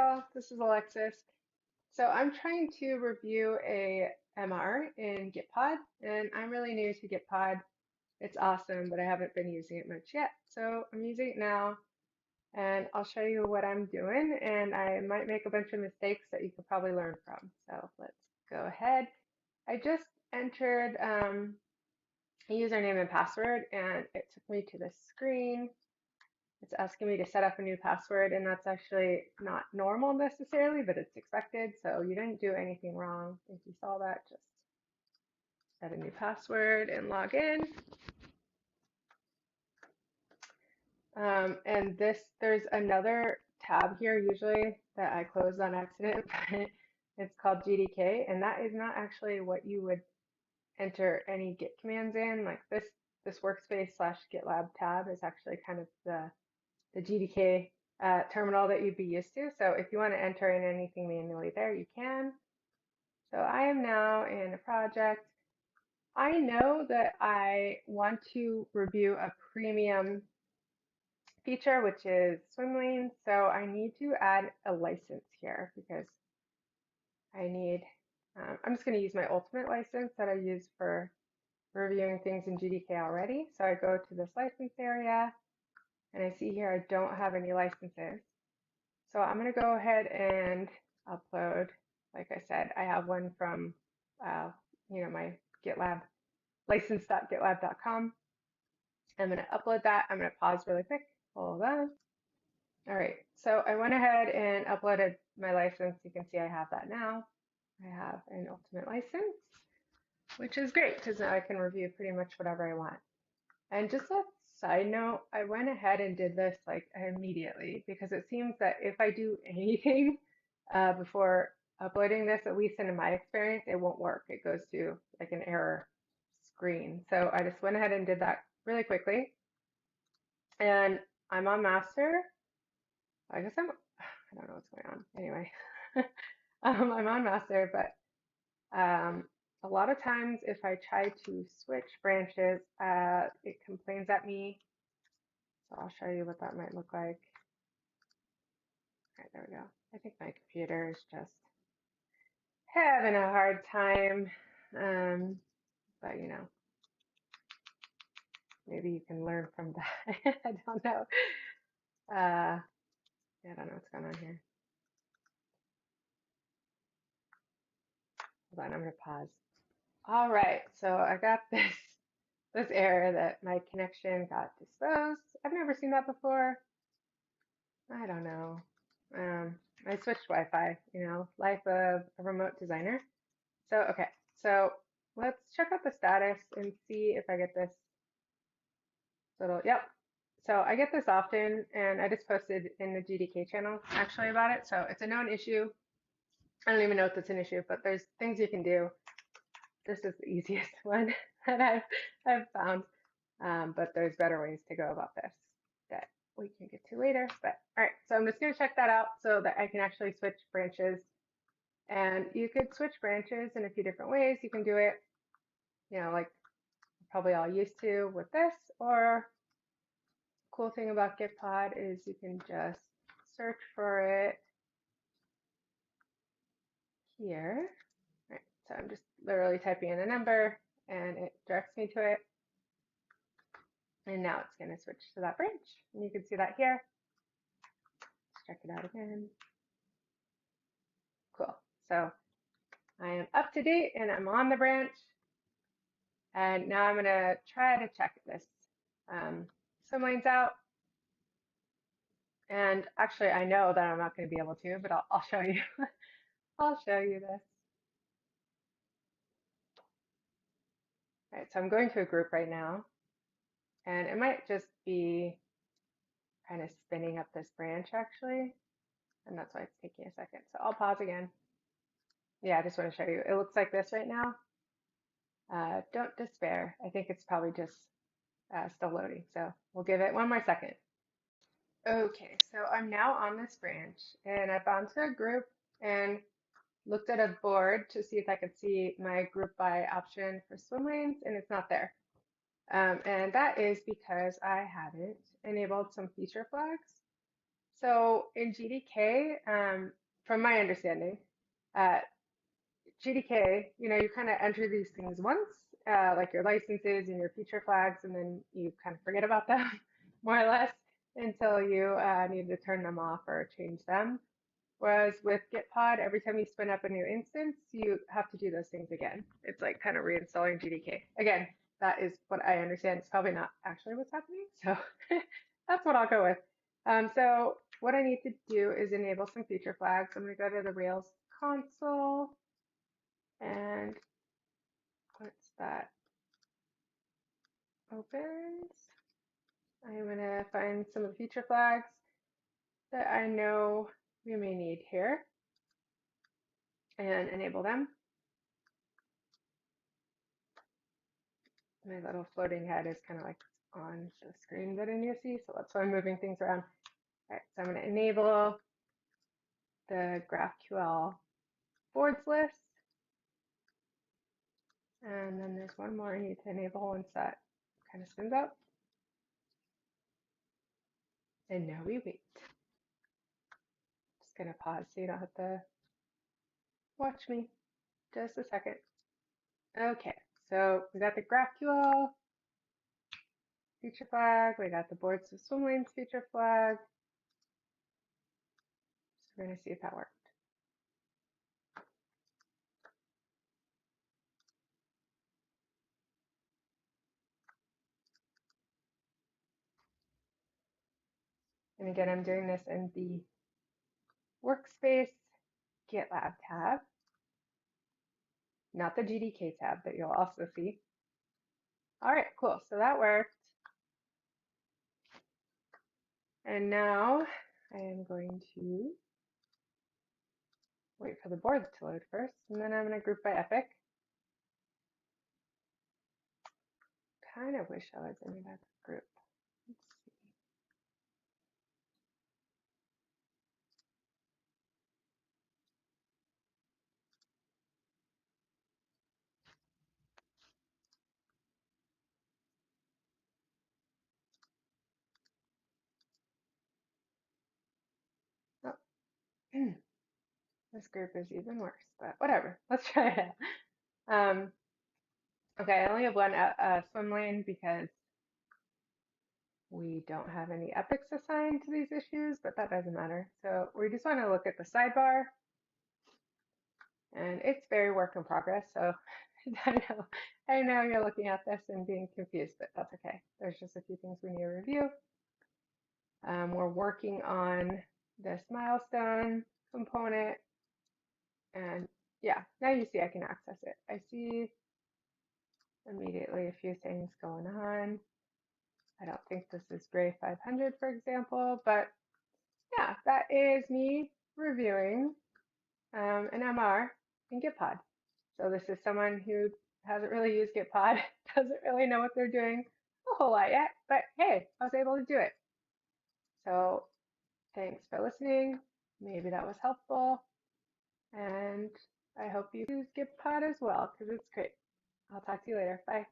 all, this is Alexis. So I'm trying to review a MR in Gitpod, and I'm really new to Gitpod. It's awesome, but I haven't been using it much yet. So I'm using it now, and I'll show you what I'm doing, and I might make a bunch of mistakes that you could probably learn from. So let's go ahead. I just entered a username and password, and it took me to this screen. It's asking me to set up a new password, and that's actually not normal necessarily, but it's expected. So you didn't do anything wrong. If you saw that, just set a new password and log in. And there's another tab here usually that I closed on accident, but it's called GDK, and that is not actually what you would enter any Git commands in. Like this workspace / GitLab tab is actually kind of the GDK terminal that you'd be used to. So if you want to enter in anything manually there, you can. So I am now in a project. I know that I want to review a premium feature, which is swim lanes. So I need to add a license here because I need, I'm just going to use my ultimate license that I use for reviewing things in GDK already. So I go to this license area, and I see here I don't have any licenses. So I'm going to go ahead and upload, like I said, I have one from, my GitLab, license.gitlab.com. I'm going to upload that. I'm going to pause really quick. Hold on. All right, so I went ahead and uploaded my license. You can see I have that now. I have an ultimate license, which is great because now I can review pretty much whatever I want. And just a side note, I went ahead and did this like immediately because it seems that if I do anything before uploading this, at least in my experience, it won't work. It goes to like an error screen. So I just went ahead and did that really quickly. And I'm on master. I guess I don't know what's going on. Anyway, I'm on master, but a lot of times if I try to switch branches, it complains at me. So I'll show you what that might look like. All right, there we go. I think my computer is just having a hard time, but maybe you can learn from that. I don't know. Yeah, I don't know what's going on here. Hold on, I'm gonna pause. All right, so I got this error that my connection got disposed. I've never seen that before. I don't know. I switched Wi-Fi, life of a remote designer. So, okay, so let's check out the status and see if I get this little, yep. So I get this often, and I just posted in the GDK channel actually about it. So it's a known issue. I don't even know if it's an issue, but there's things you can do. This is the easiest one that I've found, but there's better ways to go about this that we can get to later. But all right, so I'm just going to check that out so that I can actually switch branches. And you could switch branches in a few different ways. You can do it, like probably all used to with this, or cool thing about Gitpod is you can just search for it here. All right, so I'm just literally typing in a number and it directs me to it. And now it's going to switch to that branch. And you can see that here. Let's check it out again. Cool. So I am up to date and I'm on the branch. And now I'm going to try to check this. Swim lanes out. And actually, I know that I'm not going to be able to, but I'll show you. I'll show you this. All right, so I'm going to a group right now. And it might just be kind of spinning up this branch actually. And that's why it's taking a second. So I'll pause again. Yeah, I just want to show you. It looks like this right now. Don't despair. I think it's probably just still loading. So we'll give it one more second. Okay, so I'm now on this branch and I've gone to a group and looked at a board to see if I could see my group by option for swim lanes, and it's not there. And that is because I haven't enabled some feature flags. So in GDK, from my understanding, uh, GDK, you kind of enter these things once, like your licenses and your feature flags, and then you kind of forget about them more or less until you need to turn them off or change them. Whereas with Gitpod, every time you spin up a new instance, you have to do those things again. It's like kind of reinstalling GDK. Again, that is what I understand. It's probably not actually what's happening, so that's what I'll go with. So what I need to do is enable some feature flags. I'm going to go to the Rails console, and once that opens, I'm going to find some of the feature flags that I know we may need here and enable them. My little floating head is kind of like on the screen that I need to see, so that's why I'm moving things around. All right, so I'm going to enable the GraphQL boards list. And then there's one more I need to enable once that kind of spins up. And now we wait. Just going to pause so you don't have to watch me. Just a second. Okay, so we got the GraphQL feature flag. We got the boards of swim lanes feature flag. So we're going to see if that worked. And again, I'm doing this in the Workspace GitLab tab, not the GDK tab that you'll also see. All right, cool. So that worked. And now I am going to wait for the boards to load first, and then I'm going to group by epic. Kind of wish I was in that group. Let's see. Oh, this group is even worse, but whatever. Let's try it out. Okay, I only have one swim lane because we don't have any epics assigned to these issues, but that doesn't matter. So we just want to look at the sidebar, and it's very work in progress. So I know you're looking at this and being confused, but that's okay. There's just a few things we need to review. We're working on this milestone component, and yeah, now you see I can access it. I see immediately a few things going on. I don't think this is Gray 500, for example, but yeah, that is me reviewing an MR in Gitpod. So this is someone who hasn't really used Gitpod, doesn't really know what they're doing a whole lot yet, but hey, I was able to do it. So thanks for listening. Maybe that was helpful. And I hope you use Gitpod as well, because it's great. I'll talk to you later. Bye.